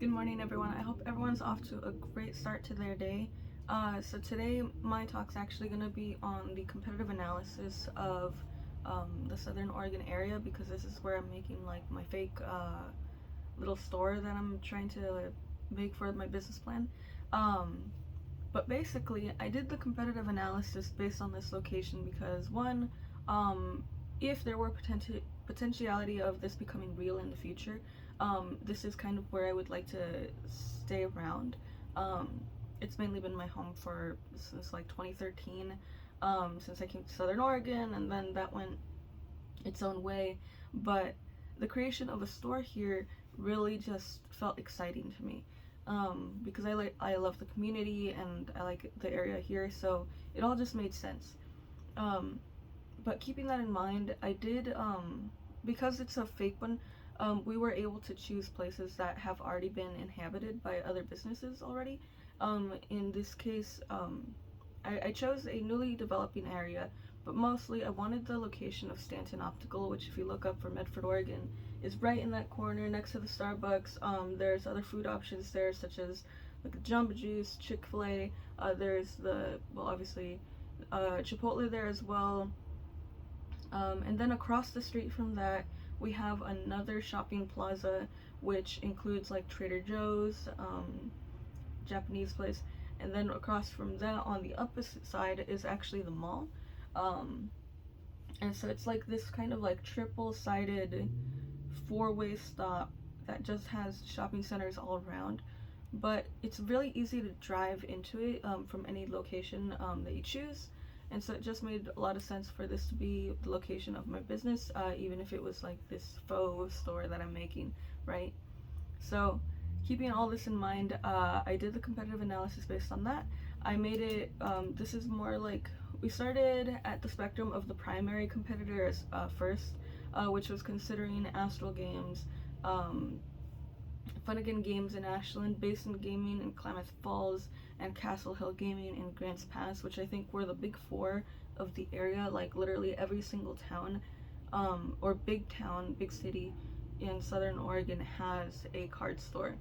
Good morning, everyone. I hope everyone's off to a great start to their day. So today my talk's actually going to be on the competitive analysis of the Southern Oregon area, because this is where I'm making like my fake little store that I'm trying to make for my business plan. But basically, I did the competitive analysis based on this location because one, if there were potentiality of this becoming real in the future, this is kind of where I would like to stay around. It's mainly been my home since like 2013, since I came to Southern Oregon, and then that went its own way. But the creation of a store here really just felt exciting to me, because I love the community and I like the area here, so it all just made sense. But keeping that in mind, I did, because it's a fake one, we were able to choose places that have already been inhabited by other businesses already. In this case, I chose a newly developing area, but mostly I wanted the location of Stanton Optical, which if you look up for Medford, Oregon, is right in that corner next to the Starbucks. There's other food options there, such as like Jamba Juice, Chick-fil-A. There's obviously Chipotle there as well. And then across the street from that, we have another shopping plaza, which includes like Trader Joe's, Japanese place, and then across from that on the opposite side is actually the mall. And so it's like this kind of like triple-sided four-way stop that just has shopping centers all around. But it's really easy to drive into it from any location that you choose. And so it just made a lot of sense for this to be the location of my business, even if it was like this faux store that I'm making, right? So keeping all this in mind, I did the competitive analysis based on that. I made it, this is more like, we started at the spectrum of the primary competitors first, which was considering Astral Games, Funnigan Games in Ashland, Basin Gaming in Klamath Falls, and Castle Hill Gaming in Grants Pass, which I think were the big four of the area. Like literally every single town, or big town, big city in Southern Oregon has a card store.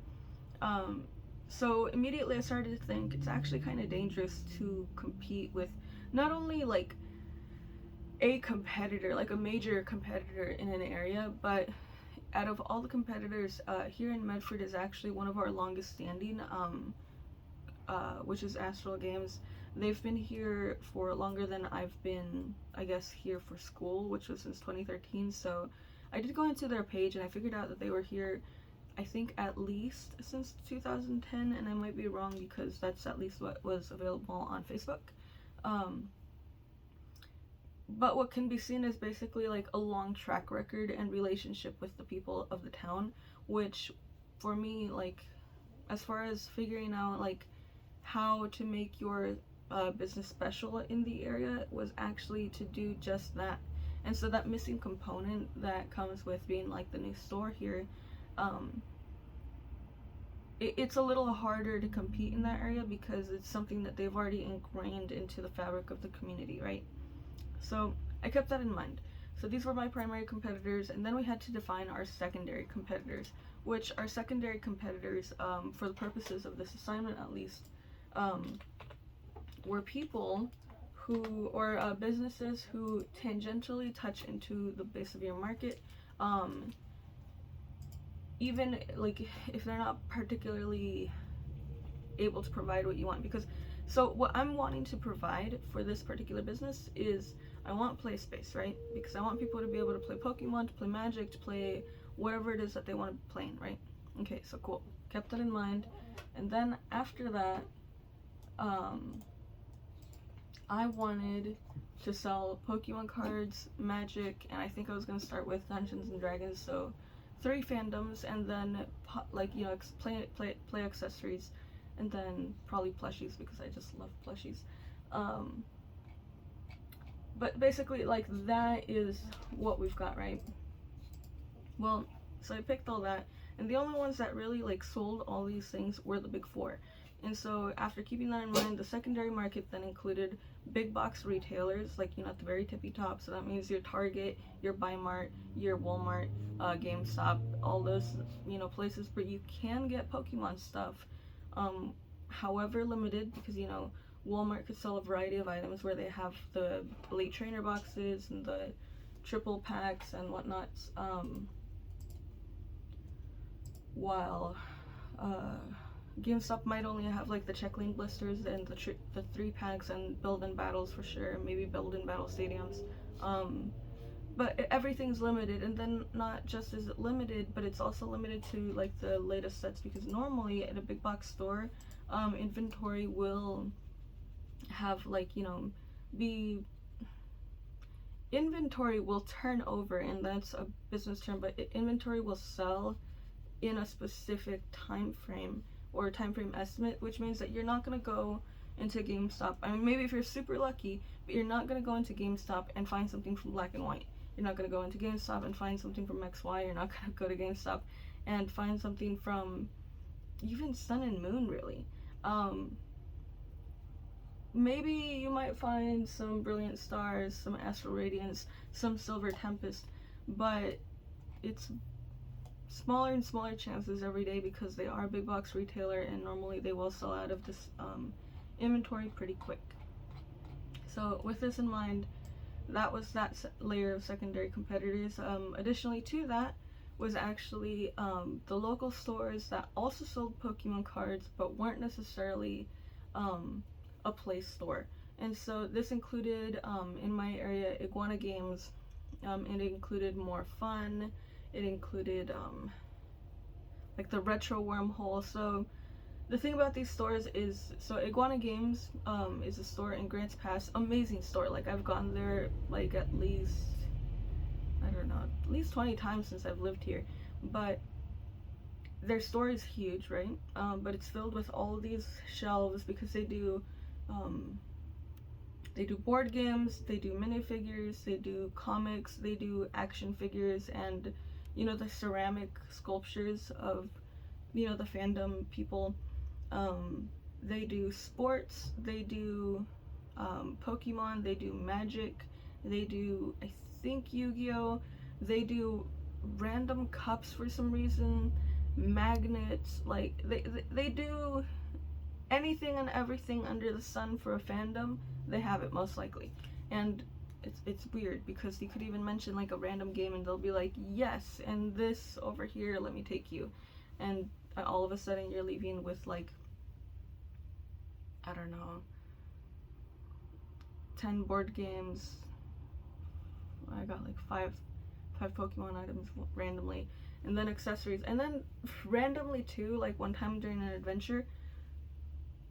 So immediately I started to think it's actually kind of dangerous to compete with not only like a competitor, like a major competitor in an area, but out of all the competitors, here in Medford is actually one of our longest standing, which is Astral Games. They've been here for longer than I've been, I guess, here for school, which was since 2013. So I did go into their page and I figured out that they were here, I think, at least since 2010, and I might be wrong because that's at least what was available on Facebook. But what can be seen is basically like a long track record and relationship with the people of the town, which for me, like, as far as figuring out like how to make your business special in the area, was actually to do just that. And so that missing component that comes with being like the new store here, it's a little harder to compete in that area because it's something that they've already ingrained into the fabric of the community, right? So I kept that in mind. So these were my primary competitors, and then we had to define our secondary competitors, which our secondary competitors, for the purposes of this assignment at least, were people who, or businesses who tangentially touch into the base of your market, even like if they're not particularly able to provide what you want. Because so what I'm wanting to provide for this particular business is I want play space, right? Because I want people to be able to play Pokemon, to play Magic, to play whatever it is that they want to be playing, right? Okay, so cool. Kept that in mind. And then after that, I wanted to sell Pokemon cards, Magic, and I think I was going to start with Dungeons and Dragons, so 3 fandoms, and then like, you know, play accessories, and then probably plushies because I just love plushies. But basically, like, that is what we've got, right? Well, so I picked all that, and the only ones that really like sold all these things were the big four. And so after keeping that in mind, the secondary market then included big box retailers, like, at the very tippy top. So that means your Target, your Bimart, your Walmart, GameStop, all those, places where you can get Pokemon stuff. However limited, because, Walmart could sell a variety of items where they have the Elite Trainer boxes and the triple packs and whatnot. While GameStop might only have like the check lane blisters and the 3 packs and build-in battles for sure, maybe build-in battle stadiums. But everything's limited, and then not just is it limited, but it's also limited to like the latest sets, because normally at a big box store, inventory will have inventory will turn over, and that's a business term, but inventory will sell in a specific time frame or time frame estimate, which means that you're not going to go into GameStop. I mean, maybe if you're super lucky, but you're not going to go into GameStop and find something from Black and White. You're not going to go into GameStop and find something from XY. You're not going to go to GameStop and find something from even Sun and Moon, really. Maybe you might find some Brilliant Stars, some Astral Radiance, some Silver Tempest, but it's smaller and smaller chances every day, because they are a big box retailer and normally they will sell out of this inventory pretty quick. So with this in mind, that was that layer of secondary competitors. Additionally to that was actually the local stores that also sold Pokemon cards but weren't necessarily a play store. And so this included, in my area, Iguana Games. It included More Fun. It included like the Retro Wormhole. So the thing about these stores is, so Iguana Games is a store in Grants Pass. Amazing store. Like, I've gone there like at least, I don't know, at least 20 times since I've lived here. But their store is huge, right? But it's filled with all of these shelves, because they do board games, they do minifigures, they do comics, they do action figures, and the ceramic sculptures of the fandom people. They do sports, they do Pokemon, they do Magic, they do, I think, Yu-Gi-Oh! They do random cups for some reason, magnets, like they do anything and everything under the sun for a fandom. They have it, most likely. And it's weird, because you could even mention like a random game and they'll be like, yes, and this over here, let me take you. And all of a sudden you're leaving with like, I don't know, 10 board games. I got like five Pokemon items randomly, and then accessories, and then randomly too, like one time during an adventure,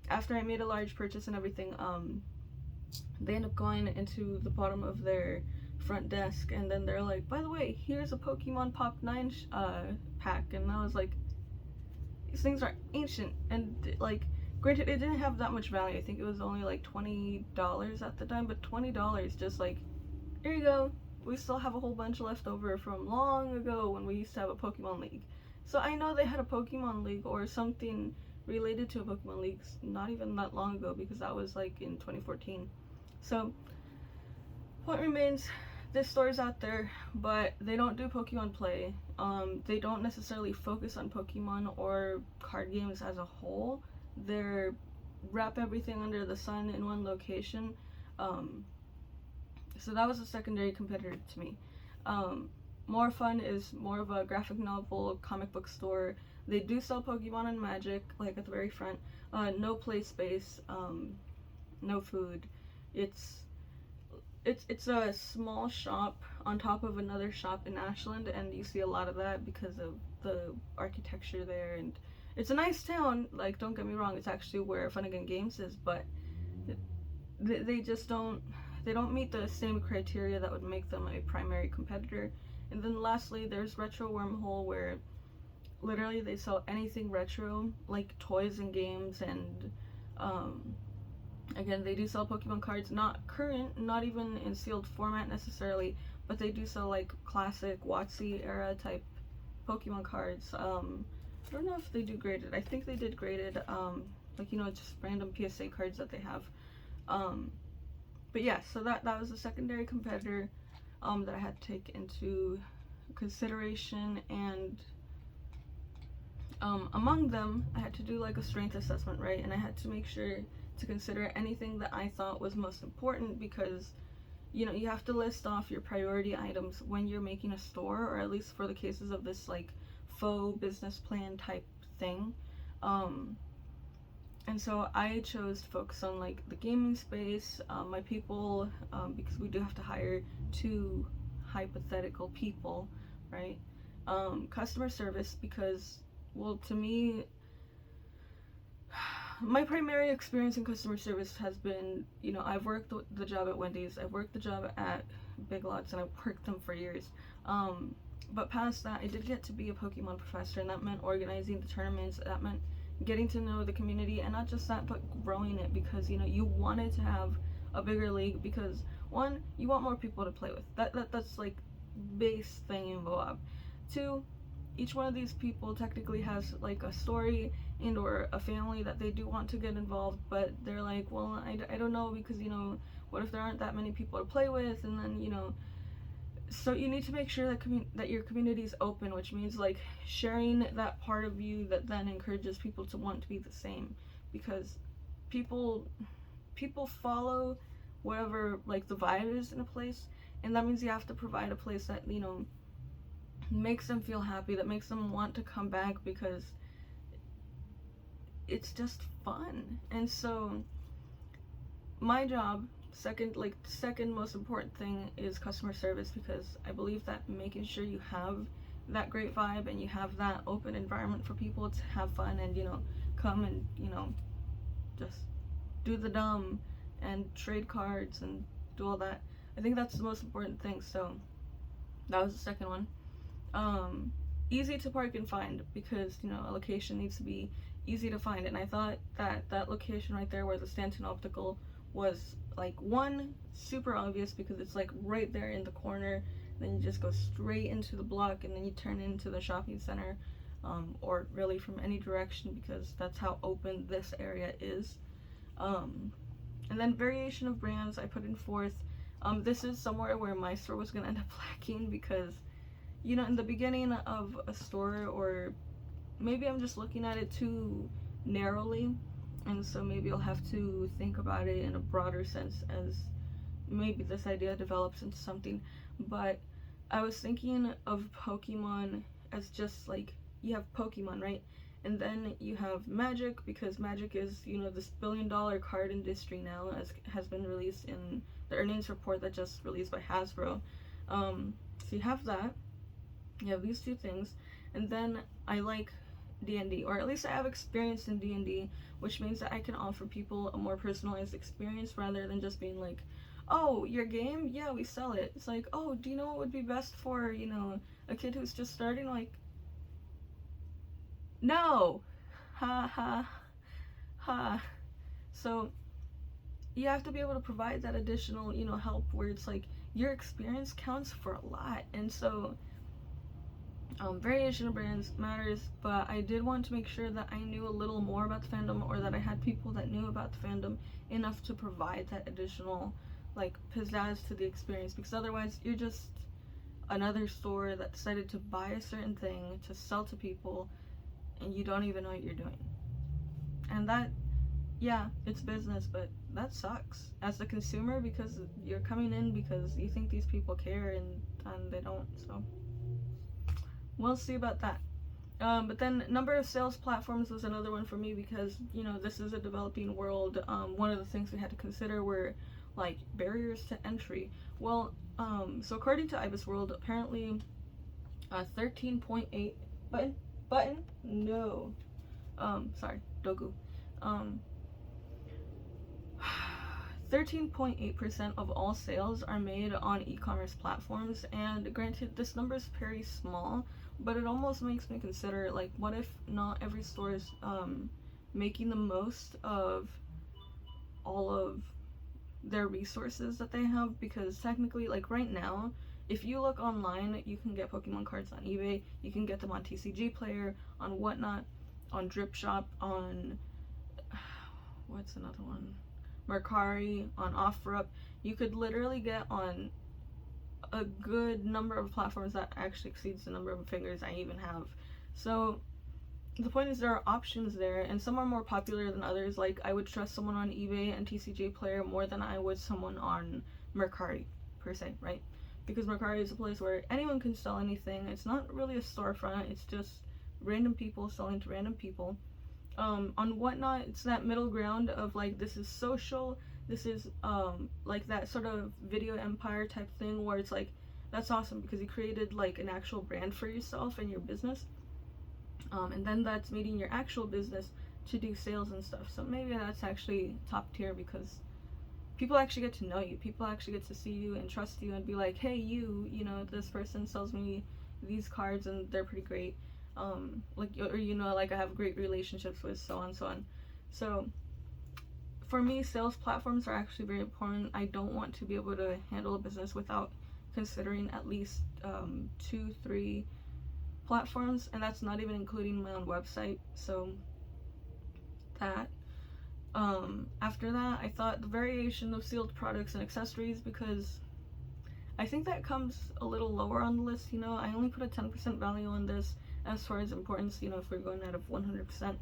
after I made a large purchase and everything, they end up going into the bottom of their front desk, and then they're like, by the way, here's a Pokemon Pop 9 pack. And I was like, these things are ancient, and like, granted, it didn't have that much value. I think it was only like $20 at the time, but $20, just like, here you go. We still have a whole bunch left over from long ago when we used to have a Pokemon League. So I know they had a Pokemon League or something related to a Pokemon League not even that long ago, because that was like in 2014. So point remains, this store is out there, but they don't do Pokemon play. They don't necessarily focus on Pokemon or card games as a whole. They're wrap everything under the sun in one location. So that was a secondary competitor to me. More Fun is more of a graphic novel, comic book store. They do sell Pokemon and Magic, like at the very front. No play space, no food. It's a small shop on top of another shop in Ashland, and you see a lot of that because of the architecture there. And it's a nice town, like, don't get me wrong, it's actually where Fun Again Games is, but they just don't meet the same criteria that would make them a primary competitor. And then lastly, there's Retro Wormhole, where literally they sell anything retro, like toys and games, and again, they do sell Pokemon cards, not current, not even in sealed format necessarily, but they do sell like classic WotC era type Pokemon cards. I don't know if they do graded. I think they did graded. like, just random PSA cards that they have. But yeah, so that was a secondary competitor that I had to take into consideration. And among them, I had to do like a strength assessment, right? And I had to make sure to consider anything that I thought was most important, because you have to list off your priority items when you're making a store, or at least for the cases of this like faux business plan type thing. And so I chose to focus on like the gaming space, my people, because we do have to hire 2 hypothetical people, right? Customer service, because, well, to me, my primary experience in customer service has been, I've worked the job at Wendy's, I've worked the job at Big Lots, and I've worked them for years. But past that, I did get to be a Pokemon professor, and that meant organizing the tournaments, that meant getting to know the community, and not just that, but growing it, because, you wanted to have a bigger league, because, 1, you want more people to play with. That's like base thing involved. 2, each one of these people technically has like a story and or a family that they do want to get involved, but they're like, well, I don't know, because what if there aren't that many people to play with, and then so you need to make sure that your community is open, which means like sharing that part of you that then encourages people to want to be the same, because people follow whatever like the vibe is in a place, and that means you have to provide a place that makes them feel happy, that makes them want to come back, because it's just fun. And so my job, second most important thing, is customer service, because I believe that making sure you have that great vibe and you have that open environment for people to have fun and come and just do the dumb and trade cards and do all that, I think that's the most important thing. So that was the second one. Easy to park and find, because a location needs to be easy to find, and I thought that location right there where the Stanton Optical was, like, 1, super obvious, because it's like right there in the corner, then you just go straight into the block and then you turn into the shopping center, or really from any direction, because that's how open this area is. And then variation of brands, I put in 4th. This is somewhere where my store was gonna end up lacking, because in the beginning of a store, or maybe I'm just looking at it too narrowly, and so maybe I'll have to think about it in a broader sense as maybe this idea develops into something. But I was thinking of Pokemon as just like, you have Pokemon, right? And then you have Magic, because Magic is, this billion-dollar card industry now, as has been released in the earnings report that just released by Hasbro. So you have that. You have these 2 things. And then I like D&D, or at least I have experience in D&D, which means that I can offer people a more personalized experience, rather than just being like, oh, your game? Yeah, we sell it. It's like, oh, do you know what would be best for, a kid who's just starting? Like, no! Ha ha ha. So you have to be able to provide that additional, help, where it's like your experience counts for a lot. And so variation of brands matters, but I did want to make sure that I knew a little more about the fandom, or that I had people that knew about the fandom enough to provide that additional like pizzazz to the experience, because otherwise you're just another store that decided to buy a certain thing to sell to people, and you don't even know what you're doing. And that, yeah, it's business, but that sucks as the consumer, because you're coming in because you think these people care, and they don't. So we'll see about that. But then number of sales platforms was another one for me, because this is a developing world. One of the things we had to consider were like barriers to entry. Well, so according to Ibis World, apparently 13.8 button no sorry, Dogu. 13.8% of all sales are made on e-commerce platforms, and granted, this number is very small, but it almost makes me consider, like, what if not every store is making the most of all of their resources that they have? Because technically, like, right now, if you look online, you can get Pokemon cards on eBay, you can get them on TCG Player, on Whatnot, on Drip Shop, on what's another one? Mercari, on OfferUp. You could literally get on a good number of platforms that actually exceeds the number of fingers I even have. So the point is there are options there, and some are more popular than others. Like, I would trust someone on eBay and TCG Player more than I would someone on Mercari, per se, right? Because Mercari is a place where anyone can sell anything. It's not really a storefront, it's just random people selling to random people. On Whatnot, it's that middle ground of like, this is social, this is like that sort of video empire type thing where it's like, that's awesome because you created like an actual brand for yourself and your business. And then that's meeting your actual business to do sales and stuff. So maybe that's actually top tier because people actually get to know you. People actually get to see you and trust you and be like, hey, you know, this person sells me these cards and they're pretty great. Like, or you know, like I have great relationships with, so on, so on. So for me, sales platforms are actually very important. I don't want to be able to handle a business without considering at least 2-3 platforms, and that's not even including my own website. So that after that, I thought the variation of sealed products and accessories, because I think that comes a little lower on the list. You know, I only put a 10% value on this as far as importance, you know, if we're going out of 100%.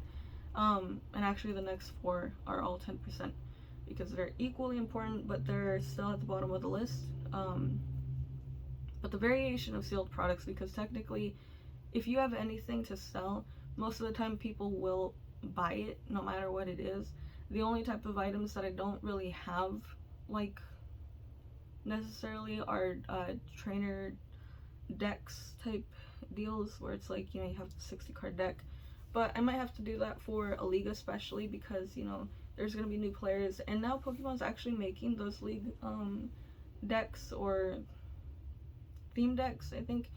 And actually the next 4 are all 10% because they're equally important, but they're still at the bottom of the list. But the variation of sealed products, because technically if you have anything to sell, most of the time people will buy it no matter what it is. The only type of items that I don't really have, like, necessarily are trainer decks type deals where it's like, you know, you have the 60 card deck. But I might have to do that for a league, especially because, you know, there's going to be new players, and now Pokemon's actually making those league decks or theme decks, I think,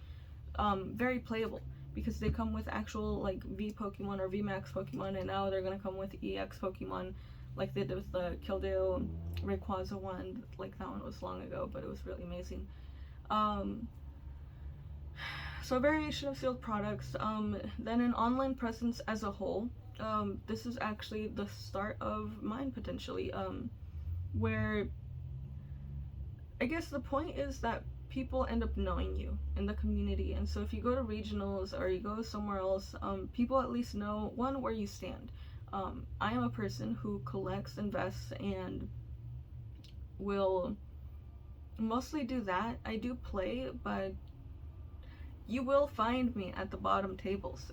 very playable, because they come with actual like V Pokemon or V Max Pokemon, and now they're gonna come with EX Pokemon like they did with the Kildare Rayquaza one. Like, that one was long ago, but it was really amazing. So a variation of sealed products. Then an online presence as a whole. This is actually the start of mine potentially, where I guess the point is that people end up knowing you in the community. And so if you go to regionals or you go somewhere else, people at least know, one, where you stand. I am a person who collects, invests, and will mostly do that. I do play, but you will find me at the bottom tables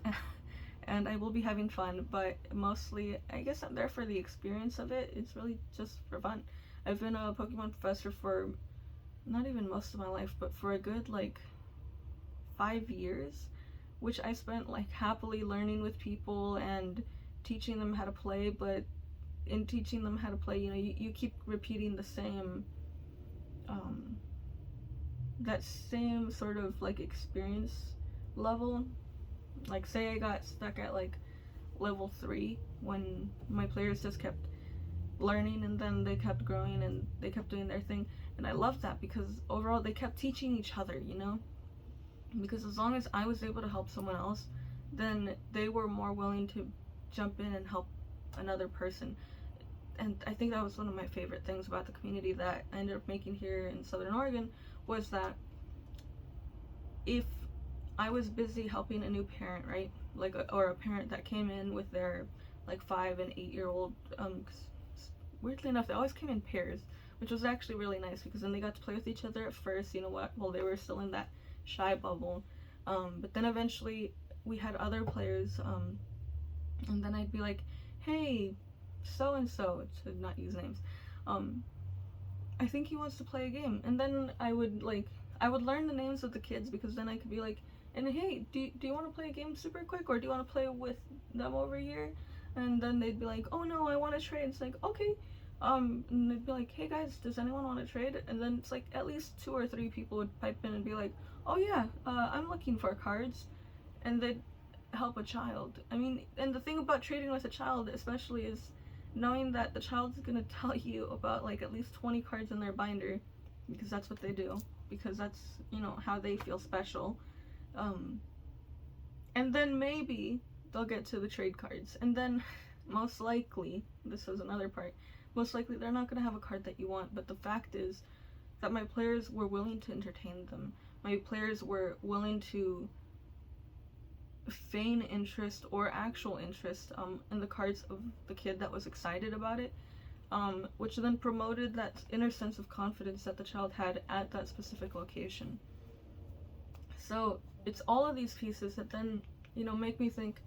and I will be having fun, but mostly I guess I'm there for the experience of it. It's really just for fun. I've been a Pokemon professor for not even most of my life, but for a good like 5 years, which I spent like happily learning with people and teaching them how to play. But in teaching them how to play, you know, you keep repeating the same that same sort of like experience level. Like, say I got stuck at like level 3 when my players just kept learning, and then they kept growing and they kept doing their thing, and I loved that because overall they kept teaching each other, you know, because as long as I was able to help someone else, then they were more willing to jump in and help another person. And I think that was one of my favorite things about the community that I ended up making here in Southern Oregon, was that if I was busy helping a new parent, right, like or a parent that came in with their like 5 and 8 year old, weirdly enough they always came in pairs, which was actually really nice because then they got to play with each other at first, you know what, while they were still in that shy bubble, but then eventually we had other players, and then I'd be like, hey, so and so, to not use names, I think he wants to play a game. And then I would learn the names of the kids, because then I could be like, and hey, do you want to play a game super quick, or do you want to play with them over here? And then they'd be like, oh no, I want to trade. It's like, okay. And they'd be like, hey guys, does anyone want to trade? And then it's like at least 2 or 3 people would pipe in and be like, oh yeah, I'm looking for cards. And they'd help a child. I mean, and the thing about trading with a child especially is knowing that the child's gonna tell you about like at least 20 cards in their binder, because that's what they do, because that's, you know, how they feel special. And then maybe they'll get to the trade cards, and then most likely, this is another part, most likely they're not going to have a card that you want, but the fact is that my players were willing to entertain them. My players were willing to feign interest or actual interest in the cards of the kid that was excited about it, which then promoted that inner sense of confidence that the child had at that specific location. So it's all of these pieces that then, make me think,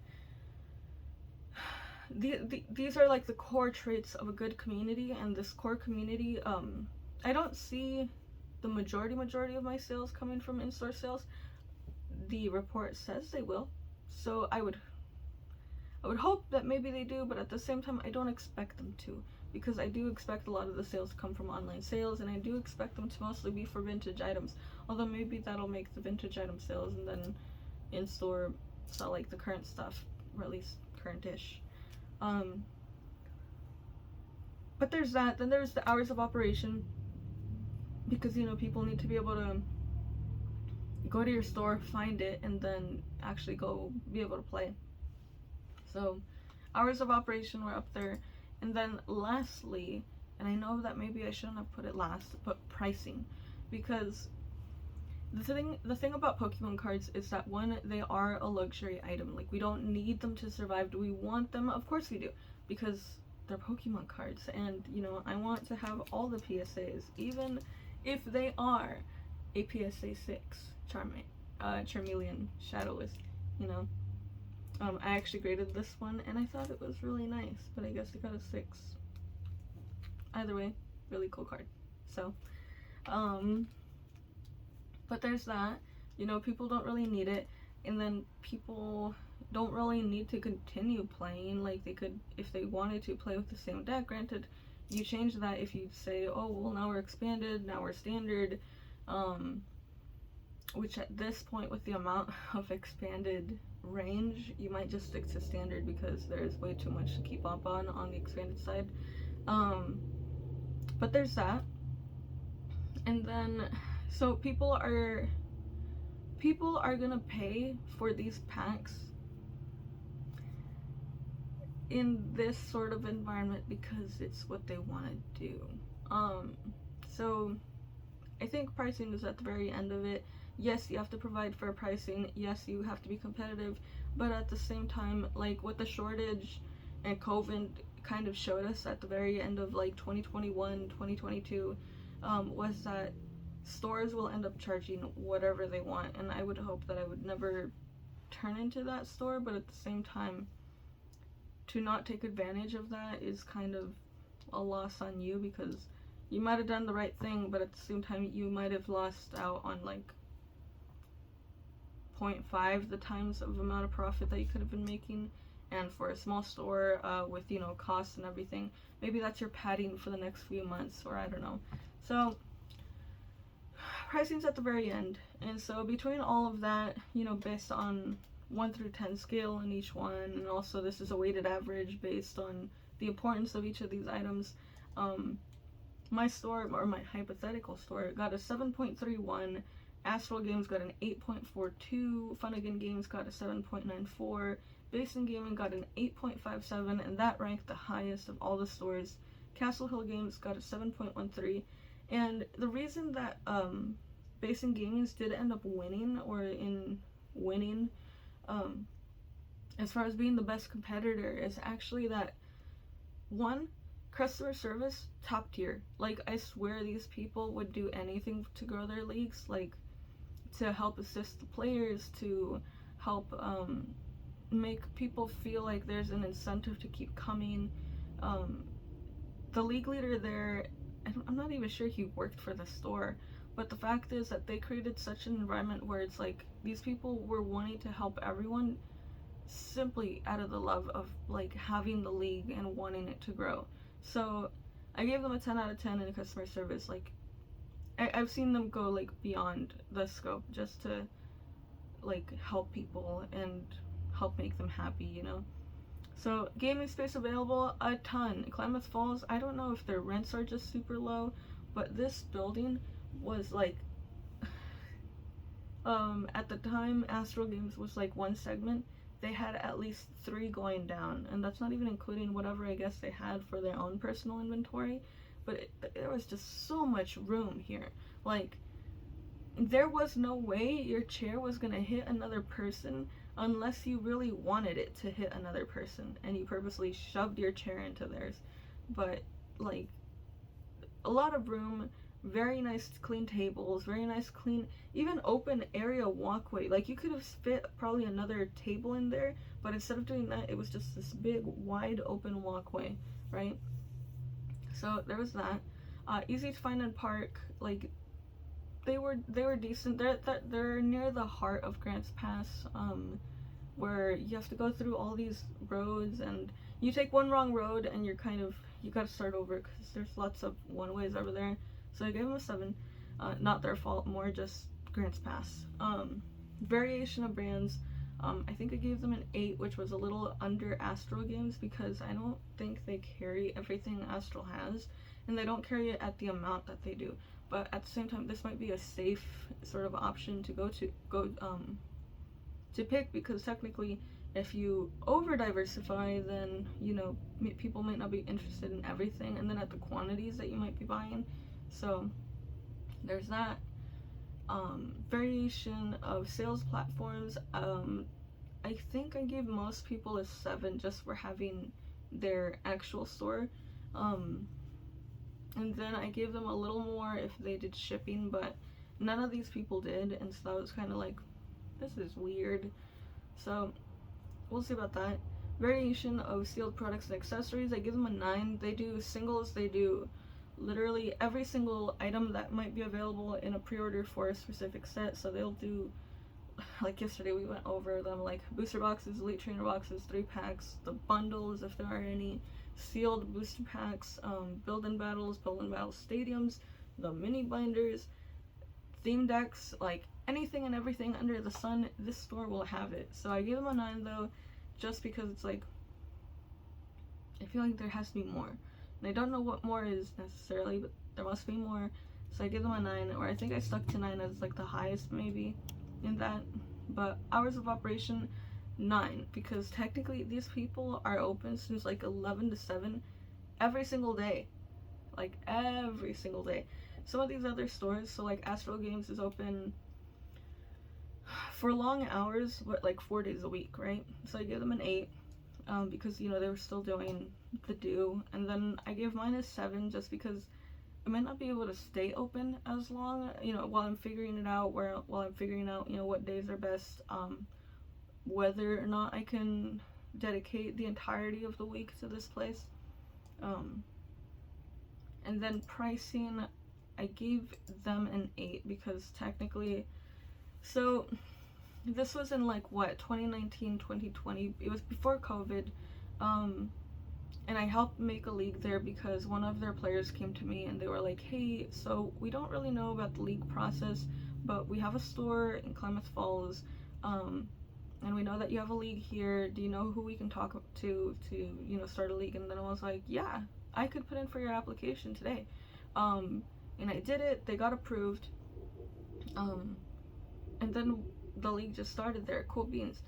these are like the core traits of a good community, and this core community, I don't see the majority of my sales coming from in-store sales. The report says they will, so I would hope that maybe they do, but at the same time I don't expect them to, because I do expect a lot of the sales to come from online sales, and I do expect them to mostly be for vintage items, although maybe that'll make the vintage item sales and then in-store sell like the current stuff, or at least current-ish. But there's that. Then there's the hours of operation, because people need to be able to go to your store, find it, and then actually go be able to play. So hours of operation were up there. And then lastly, and I know that maybe I shouldn't have put it last, but pricing, because the thing about Pokemon cards is that, one, they are a luxury item. Like, we don't need them to survive. Do we want them? Of course we do, because they're Pokemon cards, and I want to have all the PSAs, even if they are a PSA 6 Charmeleon Shadowless. I actually graded this one and I thought it was really nice, but I guess it got a 6. Either way, really cool card. So but there's that. People don't really need it, and then people don't really need to continue playing. Like, they could, if they wanted to, play with the same deck. Granted, you change that if you say, oh well, now we're expanded, now we're standard, which at this point, with the amount of expanded range, you might just stick to standard, because there's way too much to keep up on the expanded side. But there's that. And then, so people are gonna pay for these packs in this sort of environment because it's what they want to do. So I think pricing is at the very end of it. Yes, you have to provide fair pricing. Yes, you have to be competitive, but at the same time, like, what the shortage and COVID kind of showed us at the very end of like 2021, 2022, was that stores will end up charging whatever they want, and I would hope that I would never turn into that store, but at the same time, to not take advantage of that is kind of a loss on you, because you might have done the right thing, but at the same time you might have lost out on like 0.5 the times of amount of profit that you could have been making. And for a small store, with costs and everything, maybe that's your padding for the next few months, or I don't know. So pricing's at the very end, and so between all of that, based on 1 through 10 scale on each one, and also this is a weighted average based on the importance of each of these items, my store, or my hypothetical store, got a 7.31, Astral Games got an 8.42, Funnigan Games got a 7.94, Basin Gaming got an 8.57, and that ranked the highest of all the stores. Castle Hill Games got a 7.13, and the reason that Basin Gaming did end up winning, as far as being the best competitor, is actually that, one, customer service, top tier. Like, I swear these people would do anything to grow their leagues, like to help assist the players, to help make people feel like there's an incentive to keep coming. The league leader there, I'm not even sure he worked for the store, but the fact is that they created such an environment where it's like these people were wanting to help everyone simply out of the love of like having the league and wanting it to grow. So I gave them a 10 out of 10 in customer service. Like, I've seen them go like beyond the scope just to like help people and help make them happy, So gaming space available, a ton. Klamath Falls, I don't know if their rents are just super low, but this building was like, at the time Astral Games was like one segment, they had at least 3 going down, and that's not even including whatever I guess they had for their own personal inventory. But there was just so much room here. Like, there was no way your chair was gonna hit another person unless you really wanted it to hit another person and you purposely shoved your chair into theirs. But like, a lot of room, very nice clean tables, very nice clean, even open area walkway. Like, you could have fit probably another table in there, but instead of doing that, it was just this big wide open walkway, right? So there was that. Easy to find and park. Like, they were decent. They're near the heart of Grants Pass, where you have to go through all these roads, and you take one wrong road and you gotta start over because there's lots of one ways over there. So I gave them a 7. Not their fault, more just Grants Pass. Variation of brands. I think I gave them an 8, which was a little under Astral Games because I don't think they carry everything Astral has, and they don't carry it at the amount that they do. But at the same time, this might be a safe sort of option to to pick, because technically, if you over diversify, then people might not be interested in everything, and then at the quantities that you might be buying. So there's that. Variation of sales platforms. I think I gave most people a 7 just for having their actual store. And then I gave them a little more if they did shipping, but none of these people did, and so that was kind of like, this is weird. So we'll see about that. Variation of sealed products and accessories. I give them a 9. They do singles. They do literally every single item that might be available in a pre-order for a specific set. So they'll do, like yesterday we went over them, like booster boxes, elite trainer boxes, 3 packs, the bundles if there are any, sealed booster packs, build and battle stadiums, the mini binders, theme decks, like anything and everything under the sun, this store will have it. So I gave them a 9 though, just because it's like, I feel like there has to be more. And I don't know what more is necessarily, but there must be more. So I give them a 9, or I think I stuck to 9 as like the highest maybe in that. But hours of operation, 9, because technically these people are open since like 11 to 7 every single day. Like every single day. Some of these other stores, so like Astral Games is open for long hours, but like 4 days a week, right? So I gave them an 8, because they were still doing the due. And then I gave mine a 7 just because I might not be able to stay open as long, while I'm figuring it out, what days are best, whether or not I can dedicate the entirety of the week to this place. And then pricing, I gave them an 8 because technically, so this was in like 2019, 2020, it was before COVID, and I helped make a league there because one of their players came to me and they were like, hey, so we don't really know about the league process, but we have a store in Klamath Falls, and we know that you have a league here. Do you know who we can talk to start a league? And then I was like, yeah, I could put in for your application today. And I did it. They got approved. And then the league just started there. Cool beans.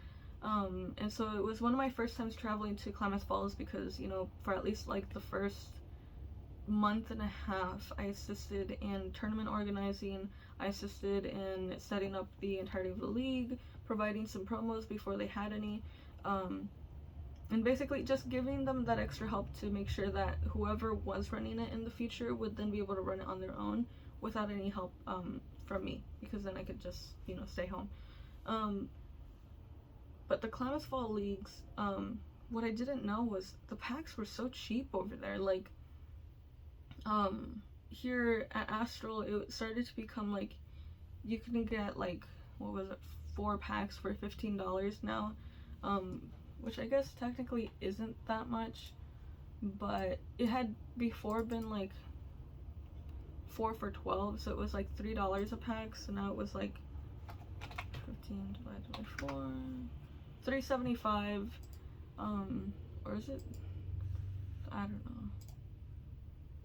And so it was one of my first times traveling to Klamath Falls because, for at least like the first month and a half, I assisted in tournament organizing. I assisted in setting up the entirety of the league, providing some promos before they had any, and basically just giving them that extra help to make sure that whoever was running it in the future would then be able to run it on their own without any help from me, because then I could just stay home. But the Klamath Fall leagues, what I didn't know was the packs were so cheap over there. Like, here at Astral, it started to become like you can get like, what was it, 4 packs for $15 now, which I guess technically isn't that much, but it had before been like 4 for $12, so it was like $3 a pack. So now it was like 15 divided by 4, $3.75, or is it, I don't know,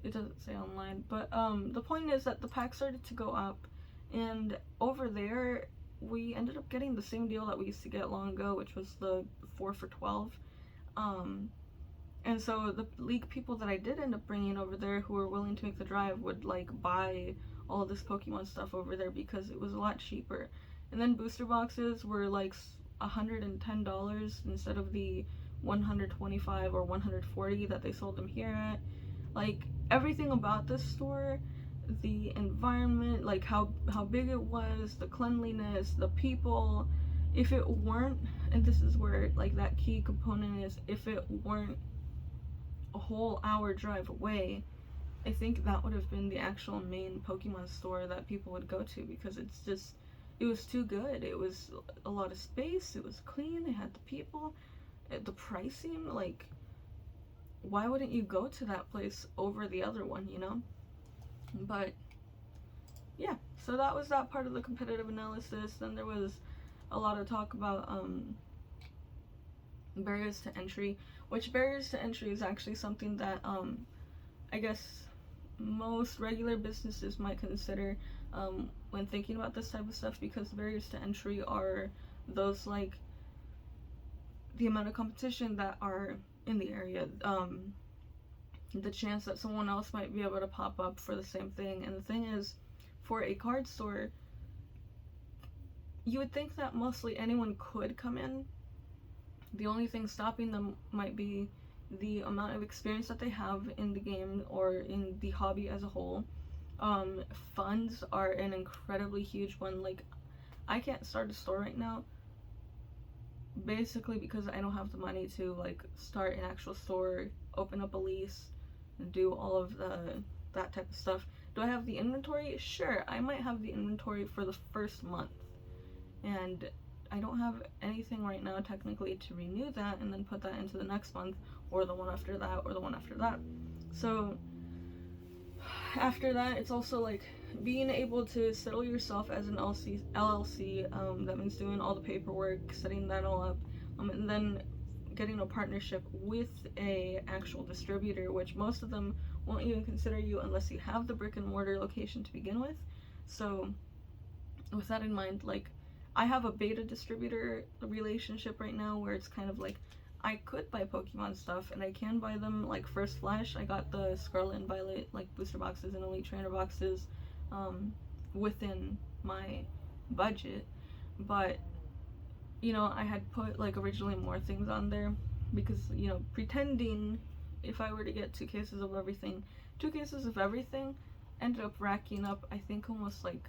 it doesn't say online, but the point is that the pack started to go up, and over there we ended up getting the same deal that we used to get long ago, which was the 4 for $12. And so the league people that I did end up bringing over there who were willing to make the drive would like buy all of this Pokemon stuff over there because it was a lot cheaper. And then booster boxes were like $110 instead of the $125 or $140 that they sold them here at. Like, everything about this store, the environment, like how big it was, the cleanliness, the people, if it weren't, and this is where like that key component is, if it weren't a whole hour drive away, I think that would have been the actual main Pokemon store that people would go to, because it's just, it was too good. It was a lot of space, it was clean, it had the people, the pricing, like, why wouldn't you go to that place over the other one, you know? But yeah, so that was that part of the competitive analysis. Then there was a lot of talk about barriers to entry, which barriers to entry is actually something that I guess most regular businesses might consider when thinking about this type of stuff, because barriers to entry are those like the amount of competition that are in the area, the chance that someone else might be able to pop up for the same thing. And the thing is, for a card store, you would think that mostly anyone could come in. The only thing stopping them might be the amount of experience that they have in the game or in the hobby as a whole. Funds are an incredibly huge one. Like, I can't start a store right now basically because I don't have the money to like start an actual store, open up a lease, and do all of that type of stuff. Do I have the inventory? Sure, I might have the inventory for the first month, and I don't have anything right now technically to renew that and then put that into the next month or the one after that or the one after that. So after that, it's also like being able to settle yourself as an LLC. That means doing all the paperwork, setting that all up, and then getting a partnership with a actual distributor, which most of them won't even consider you unless you have the brick and mortar location to begin with. So with that in mind, like, I have a beta distributor relationship right now where it's kind of like I could buy Pokemon stuff and I can buy them like First Flash. I got the Scarlet and Violet like booster boxes and Elite Trainer boxes within my budget, but you know, I had put like originally more things on there because, you know, pretending if I were to get 2 cases of everything ended up racking up, I think, almost like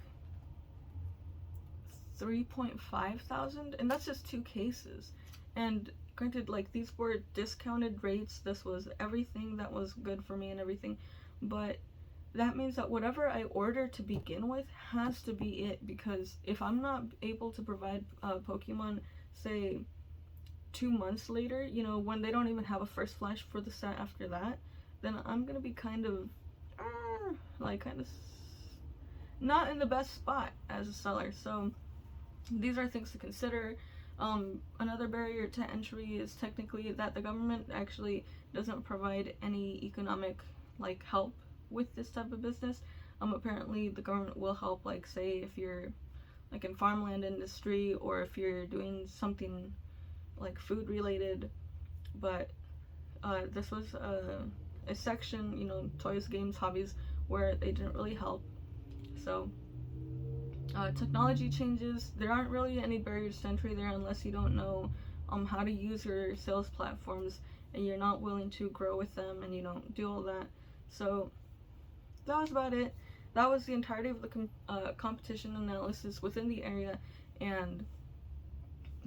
3.5 thousand, and that's just 2 cases. And granted, like, these were discounted rates, this was everything that was good for me and everything, but that means that whatever I order to begin with has to be it, because if I'm not able to provide Pokemon, say 2 months later, you know, when they don't even have a First Flash for the set after that, then I'm gonna be kind of not in the best spot as a seller. So these are things to consider. Another barrier to entry is technically that the government actually doesn't provide any economic like help with this type of business. Apparently the government will help, like, say if you're like in farmland industry or if you're doing something like food related, but this was a section, you know, toys, games, hobbies, where they didn't really help. So technology changes, there aren't really any barriers to entry there unless you don't know how to use your sales platforms and you're not willing to grow with them and you don't do all that. So that was about it. That was the entirety of the competition analysis within the area. And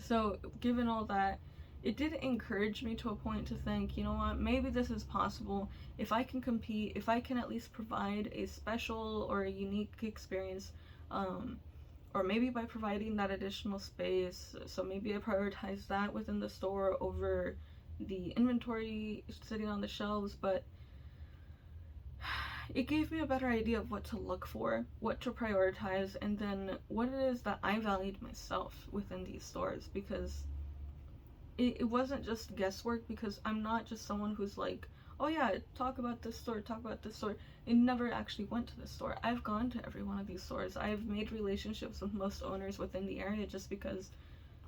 so given all that, it did encourage me to a point to think, you know what, maybe this is possible. If I can compete, if I can at least provide a special or a unique experience, or maybe by providing that additional space, so maybe I prioritize that within the store over the inventory sitting on the shelves, but it gave me a better idea of what to look for, what to prioritize, and then what it is that I valued myself within these stores, because it wasn't just guesswork, because I'm not just someone who's like, oh yeah, talk about this store, talk about this store. I never actually went to this store. I've gone to every one of these stores. I've made relationships with most owners within the area just because,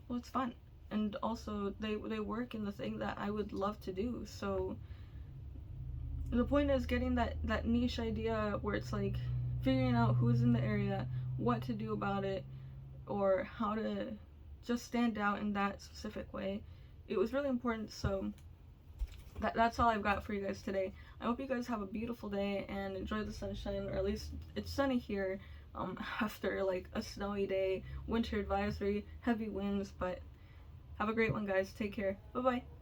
well, it's fun. and also they work in the thing that I would love to do. So the point is getting that niche idea where it's like figuring out who's in the area, what to do about it, or how to just stand out in that specific way. It was really important. So that's all I've got for you guys today. I hope you guys have a beautiful day and enjoy the sunshine, or at least it's sunny here after like a snowy day, winter advisory, heavy winds. But have a great one, guys. Take care. Bye bye.